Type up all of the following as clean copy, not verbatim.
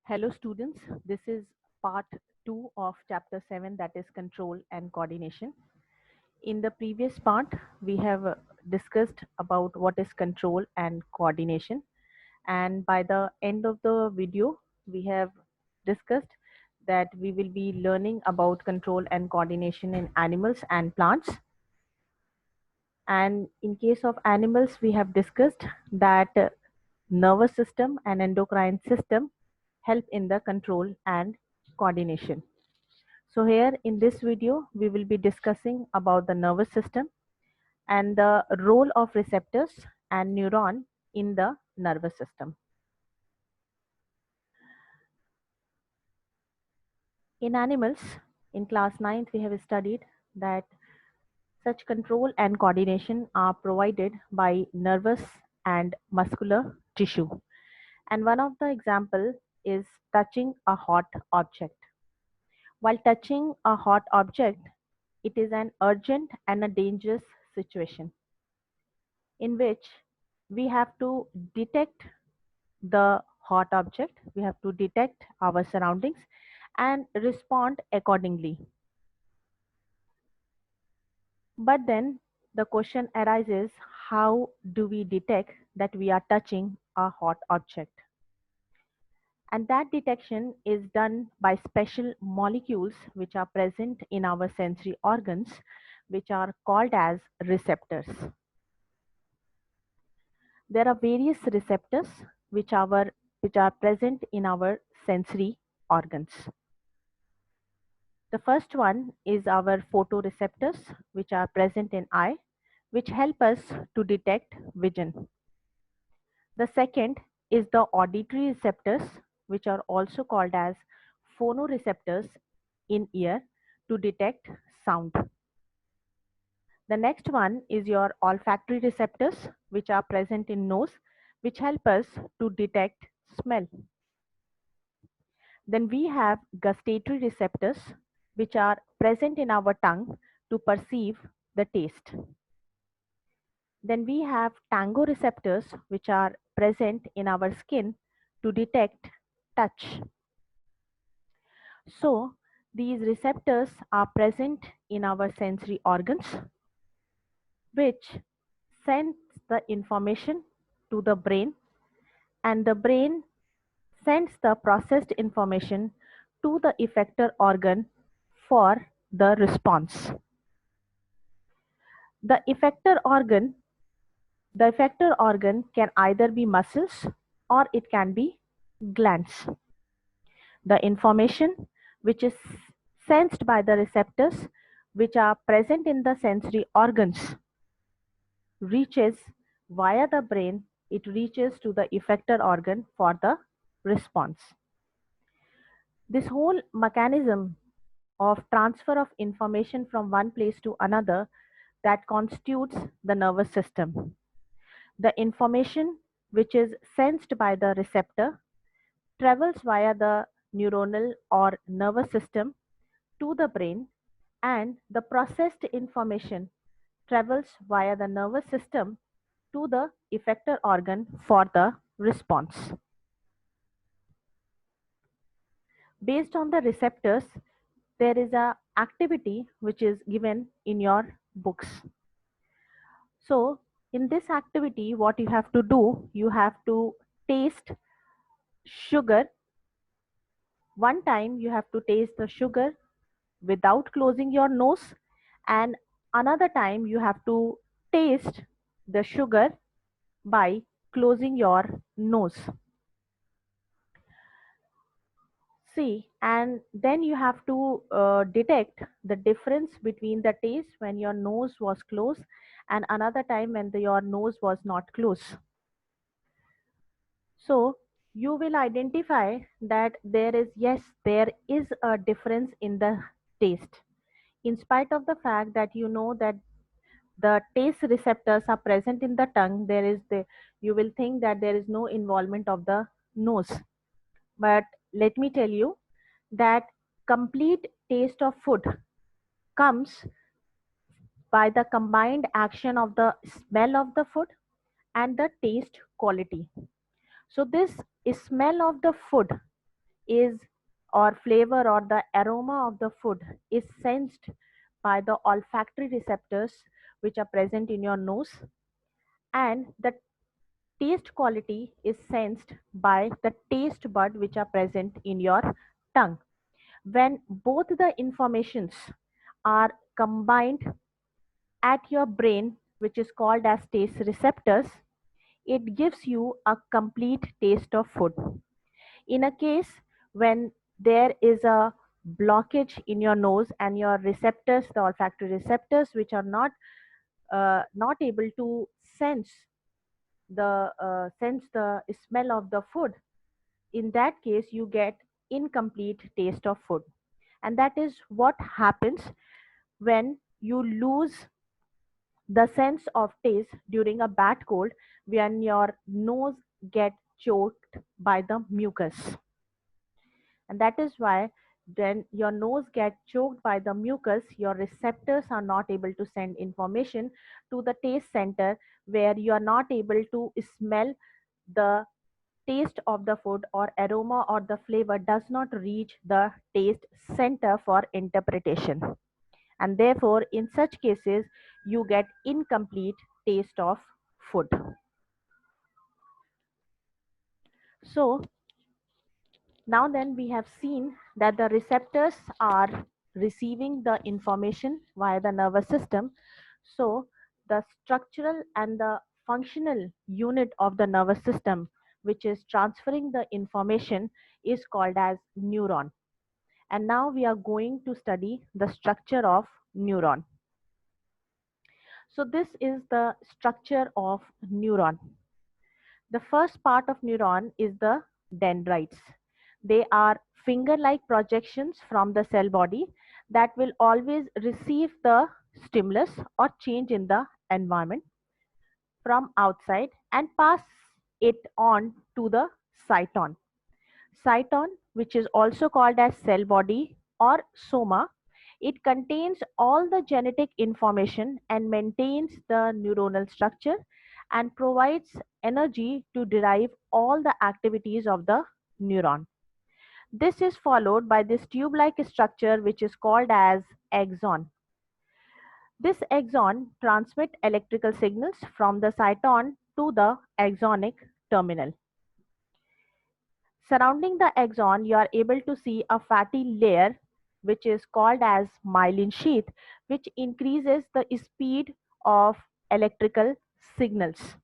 Hello students, this is part 2 of chapter 7, that is control and coordination. In the previous part, we have discussed about what is control and coordination, and by the end of the video, we have discussed that we will be learning about control and coordination in animals and plants. And in case of animals, we have discussed that nervous system and endocrine system help in the control and coordination. So here in this video, we will be discussing about the nervous system and the role of receptors and neuron in the nervous system. In animals, in class 9th, we have studied that such control and coordination are provided by nervous and muscular tissue. And one of the example is touching a hot object. While touching a hot object, it is an urgent and a dangerous situation in which we have to detect the hot object, we have to detect our surroundings and respond accordingly. But then the question arises, how do we detect that we are touching a hot object? And that detection is done by special molecules which are present in our sensory organs, which are called as receptors. There are various receptors which are present in our sensory organs. The first one is our photoreceptors, which are present in eye, which help us to detect vision. The second is the auditory receptors, which are also called as phonoreceptors in ear to detect sound. The next one is your olfactory receptors, which are present in nose, which help us to detect smell. Then we have gustatory receptors, which are present in our tongue to perceive the taste. Then we have tango receptors, which are present in our skin to detect touch. So, these receptors are present in our sensory organs, which sends the information to the brain, and the brain sends the processed information to the effector organ for the response. The effector organ, the effector organ can either be muscles or it can be glands. The information which is sensed by the receptors which are present in the sensory organs reaches via the brain, it reaches to the effector organ for the response. This whole mechanism of transfer of information from one place to another, that constitutes the nervous system. The information which is sensed by the receptor travels via the neuronal or nervous system to the brain, and the processed information travels via the nervous system to the effector organ for the response. Based on the receptors, there is a activity which is given in your books. So in this activity, what you have to do, you have to taste sugar. One time you have to taste the sugar without closing your nose, and another time you have to taste the sugar by closing your nose. See, and then you have to detect the difference between the taste when your nose was closed and another time when your nose was not closed. So you will identify that there is a difference in the taste. In spite of the fact that you know that the taste receptors are present in the tongue, you will think that there is no involvement of the nose. But let me tell you that complete taste of food comes by the combined action of the smell of the food and the taste quality. So this smell of the food is or flavor or the aroma of the food is sensed by the olfactory receptors which are present in your nose, and the taste quality is sensed by the taste bud which are present in your tongue. When both the informations are combined at your brain, which is called as taste receptors, it gives you a complete taste of food. In a case when there is a blockage in your nose and your receptors, the olfactory receptors, which are not able to sense the smell of the food, in that case you get incomplete taste of food. And that is what happens when you lose the sense of taste during a bad cold, when your nose get choked by the mucus. And that is why when your nose gets choked by the mucus, your receptors are not able to send information to the taste center, where you are not able to smell the taste of the food, or aroma or the flavor does not reach the taste center for interpretation. And therefore, in such cases, you get incomplete taste of food. So, now then, we have seen that the receptors are receiving the information via the nervous system. So the structural and the functional unit of the nervous system, which is transferring the information, is called as neuron. And now we are going to study the structure of neuron. So this is the structure of neuron. The first part of neuron is the dendrites. They are finger-like projections from the cell body that will always receive the stimulus or change in the environment from outside and pass it on to the cyton. Cyton, which is also called as cell body or soma, it contains all the genetic information and maintains the neuronal structure and provides energy to derive all the activities of the neuron. This is followed by this tube-like structure which is called as axon. This axon transmits electrical signals from the cyton to the axonic terminal. Surrounding the axon, you are able to see a fatty layer which is called as myelin sheath, which increases the speed of electrical signals.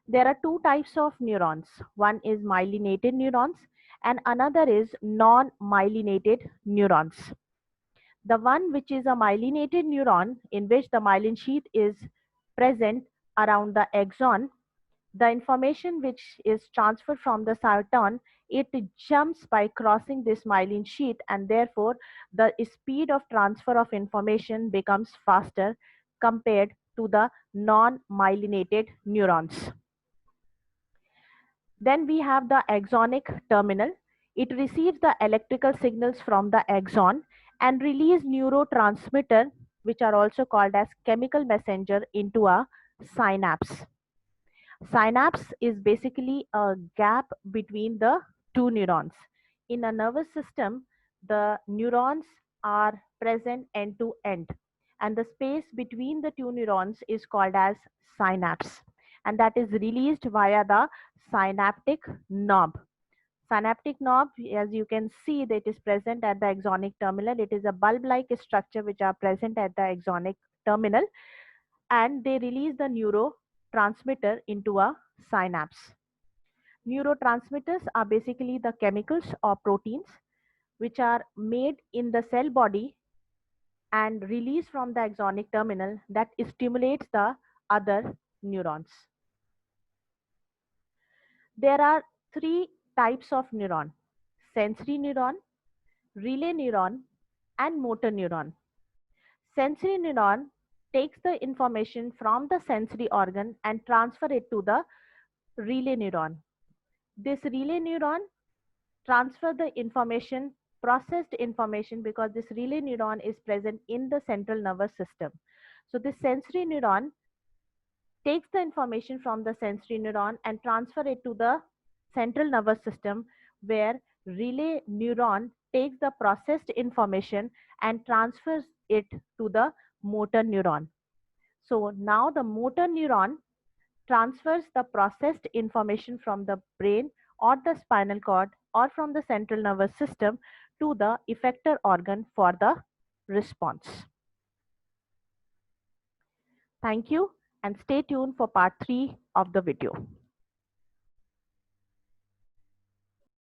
There are two types of neurons. One is myelinated neurons and another is non-myelinated neurons. The one which is a myelinated neuron, in which the myelin sheath is present around the axon, the information which is transferred from the cyton, it jumps by crossing this myelin sheath, and therefore the speed of transfer of information becomes faster compared to the non-myelinated neurons. Then we have the axonic terminal. It receives the electrical signals from the axon and release neurotransmitter, which are also called as chemical messenger, into a synapse. Synapse is basically a gap between the two neurons. In a nervous system, the neurons are present end to end, and the space between the two neurons is called as synapse, and that is released via the synaptic knob. Synaptic knob, as you can see, that is present at the axonic terminal. It is a bulb-like structure which are present at the axonic terminal, and they release the neurotransmitter into a synapse. Neurotransmitters are basically the chemicals or proteins which are made in the cell body and released from the axonic terminal that stimulates the other neurons. There are three types of neuron: sensory neuron, relay neuron, and motor neuron. Sensory neuron takes the information from the sensory organ and transfer it to the relay neuron. This relay neuron transfer the information, processed information, because this relay neuron is present in the central nervous system. So this sensory neuron takes the information from the sensory neuron and transfer it to the central nervous system, where relay neuron takes the processed information and transfers it to the motor neuron. So now the motor neuron transfers the processed information from the brain or the spinal cord or from the central nervous system to the effector organ for the response. Thank you and stay tuned for part 3 of the video.